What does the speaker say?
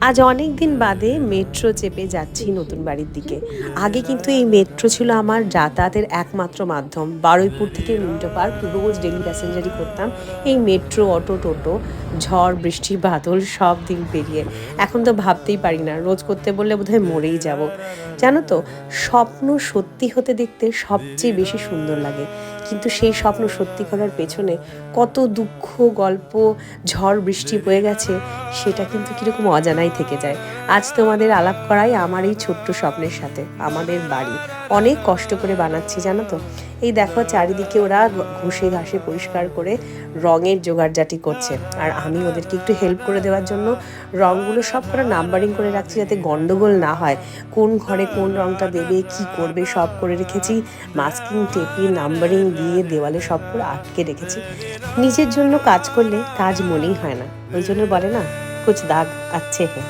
আজ অনেক দিন বাদে মেট্রো চেপে যাচ্ছি নতুন বাড়ির দিকে। আগে কিন্তু এই মেট্রো ছিল আমার যাতায়াতের একমাত্র মাধ্যম। বারুইপুর থেকে মিন্টো পার্ক রোজ ডেলি প্যাসেঞ্জারই করতাম এই মেট্রো, অটো, টোটো, ঝড়, বৃষ্টি, বাদল সব দিন পেরিয়ে। এখন তো ভাবতেই পারি না, রোজ করতে বললে বোধহয় মরেই যাব। জানো তো, স্বপ্ন সত্যি হতে দেখতে সবচেয়ে বেশি সুন্দর লাগে। কিন্তু সেই স্বপ্ন সত্যি করার পেছনে কত দুঃখ, গল্প, ঝড় বৃষ্টি বয়ে গেছে, সেটা কিন্তু কীরকম অজানাই থেকে যায়। আজ তোমাদের আলাপ করাই আমার এই ছোট্ট স্বপ্নের সাথে। আমাদের বাড়ি অনেক কষ্ট করে বানাচ্ছি, জানো তো। এই দেখো, চারিদিকে ওরা ঘষে ঘাসে পরিষ্কার করে রঙের জোগাড়জাটি করছে, আর আমি ওদেরকে একটু হেল্প করে দেওয়ার জন্য রঙগুলো সব কটা নাম্বারিং করে রাখছি, যাতে গন্ডগোল না হয়। কোন ঘরে কোন রঙটা দেবে, কি করবে, সব করে রেখেছি। মাস্কিং টেপে নাম্বারিং দিয়ে দেওয়ালে সব করে আটকে রেখেছি। নিজের জন্য কাজ করলে কাজ মনেই হয় না। ওই জন্য বলে না, কুছ দাগ আচ্ছে হ্যাঁ।